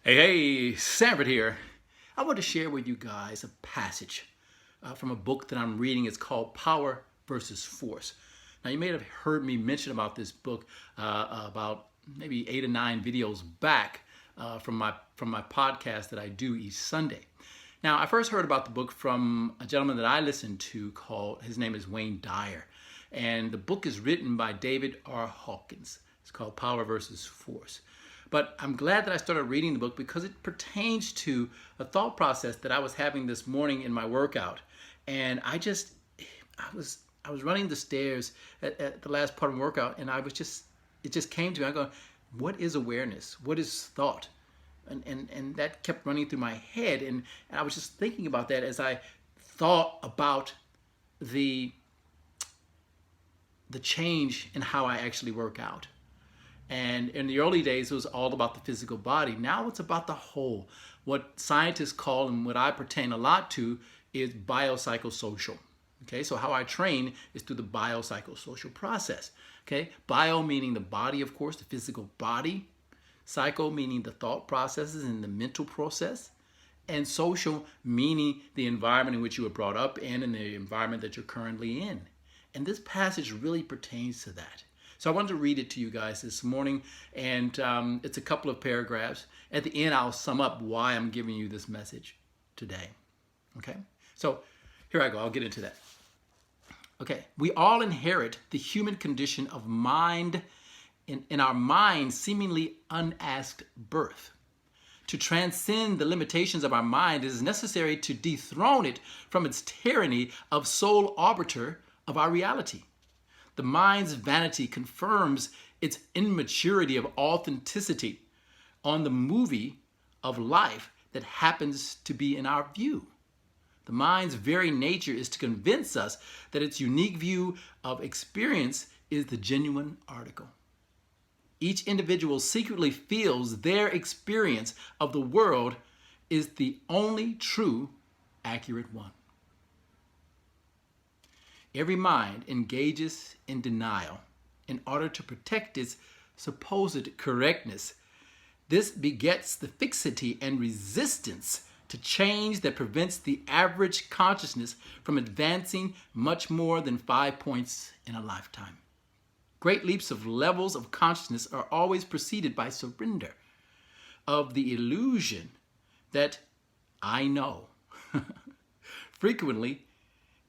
Hey, Sanford here. I want to share with you guys a passage from a book that I'm reading. It's called Power versus Force. Now, you may have heard me mention about this book about maybe 8 or 9 videos back from my podcast that I do each Sunday. Now, I first heard about the book from a gentleman that I listen to his name is Wayne Dyer. And the book is written by David R. Hawkins. It's called Power versus Force. But I'm glad that I started reading the book because it pertains to a thought process that I was having this morning in my workout. And I was running the stairs at the last part of my workout, and it just came to me. I go, what is awareness? What is thought? And that kept running through my head, and I was just thinking about that as I thought about the change in how I actually work out. And in the early days, it was all about the physical body. Now it's about the whole. What scientists call, and what I pertain a lot to, is biopsychosocial. Okay, so how I train is through the biopsychosocial process. Okay, bio meaning the body, of course, the physical body. Psycho meaning the thought processes and the mental process. And social meaning the environment in which you were brought up in and the environment that you're currently in. And this passage really pertains to that. So I wanted to read it to you guys this morning, and it's a couple of paragraphs. At the end, I'll sum up why I'm giving you this message today. Okay? So here I go. I'll get into that. Okay. We all inherit the human condition of mind in our mind seemingly unasked birth. To transcend the limitations of our mind, it is necessary to dethrone it from its tyranny of sole arbiter of our reality. The mind's vanity confirms its immaturity of authenticity on the movie of life that happens to be in our view. The mind's very nature is to convince us that its unique view of experience is the genuine article. Each individual secretly feels their experience of the world is the only true, accurate one. Every mind engages in denial in order to protect its supposed correctness. This begets the fixity and resistance to change that prevents the average consciousness from advancing much more than 5 points in a lifetime. Great leaps of levels of consciousness are always preceded by surrender of the illusion that I know. Frequently,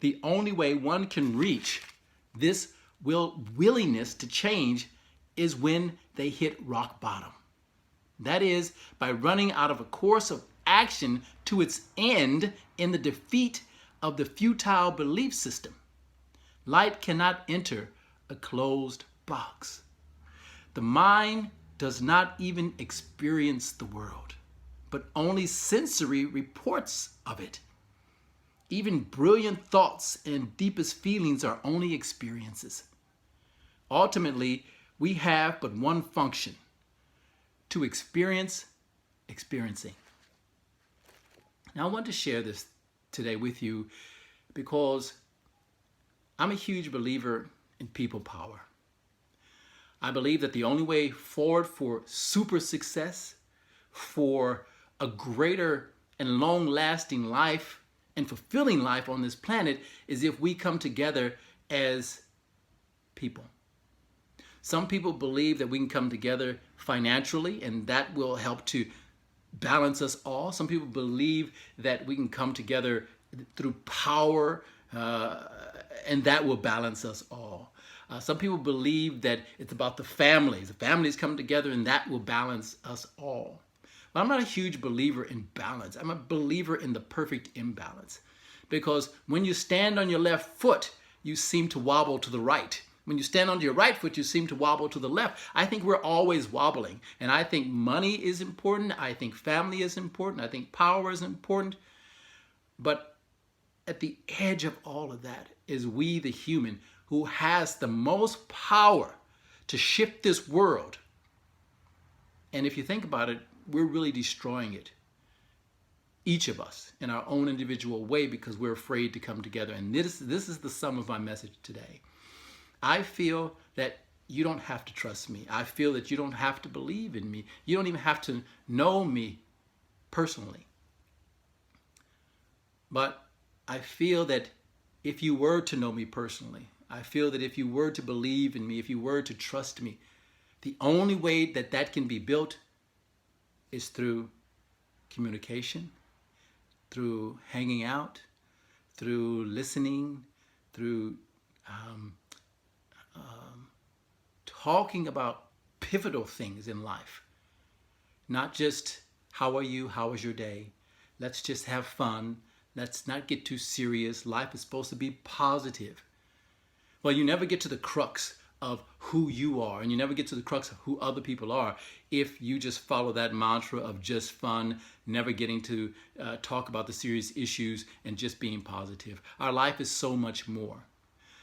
the only way one can reach this willingness to change is when they hit rock bottom. That is, by running out of a course of action to its end in the defeat of the futile belief system. Light cannot enter a closed box. The mind does not even experience the world, but only sensory reports of it. Even brilliant thoughts and deepest feelings are only experiences. Ultimately, we have but one function: to experience experiencing. Now, I want to share this today with you because I'm a huge believer in people power. I believe that the only way forward for super success, for a greater and long-lasting life and fulfilling life on this planet, is if we come together as people. Some people believe that we can come together financially and that will help to balance us all. Some people believe that we can come together through power and that will balance us all. Some people believe that it's about the families. The families come together and that will balance us all. But I'm not a huge believer in balance. I'm a believer in the perfect imbalance. Because when you stand on your left foot, you seem to wobble to the right. When you stand on your right foot, you seem to wobble to the left. I think we're always wobbling. And I think money is important. I think family is important. I think power is important. But at the edge of all of that is we, the human, who has the most power to shift this world. And if you think about it, we're really destroying it. Each of us in our own individual way because we're afraid to come together. And this is the sum of my message today. I feel that you don't have to trust me. I feel that you don't have to believe in me. You don't even have to know me personally. But I feel that if you were to know me personally, I feel that if you were to believe in me, if you were to trust me, the only way that that can be built is through communication, through hanging out, through listening, through talking about pivotal things in life. Not just, how are you? How was your day? Let's just have fun. Let's not get too serious. Life is supposed to be positive. Well, you never get to the crux of who you are, and you never get to the crux of who other people are if you just follow that mantra of just fun, never getting to talk about the serious issues, and just being positive. Our life is so much more.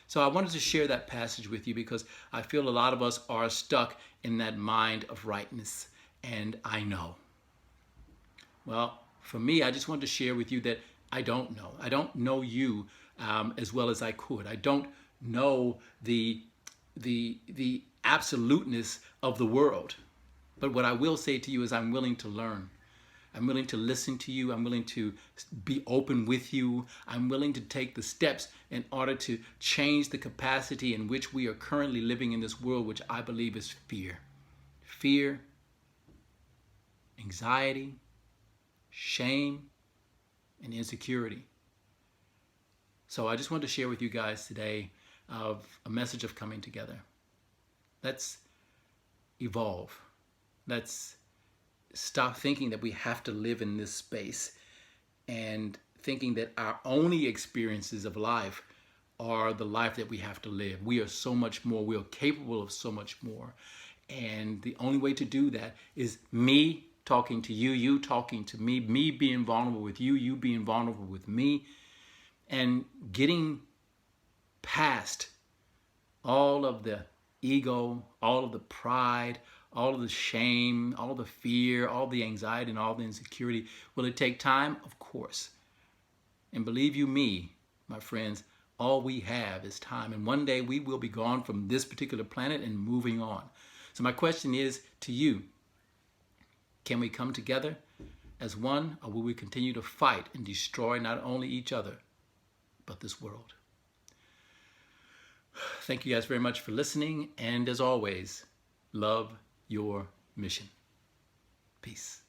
So I wanted to share that passage with you because I feel a lot of us are stuck in that mind of rightness, and I know. Well, for me, I just wanted to share with you that I don't know. I don't know you as well as I could. I don't know the absoluteness of the world. But what I will say to you is I'm willing to learn. I'm willing to listen to you. I'm willing to be open with you. I'm willing to take the steps in order to change the capacity in which we are currently living in this world, which I believe is fear. Fear, anxiety, shame, and insecurity. So I just wanted to share with you guys today of a message of coming together. Let's evolve. Let's stop thinking that we have to live in this space and thinking that our only experiences of life are the life that we have to live. We are so much more. We are capable of so much more. And the only way to do that is me talking to you, you talking to me being vulnerable with you, you being vulnerable with me, and getting past all of the ego, all of the pride, all of the shame, all the fear, all the anxiety, and all the insecurity. Will it take time? Of course. And believe you me, my friends, all we have is time. And one day we will be gone from this particular planet and moving on. So my question is to you, can we come together as one, or will we continue to fight and destroy not only each other, but this world? Thank you guys very much for listening. And as always, love your mission. Peace.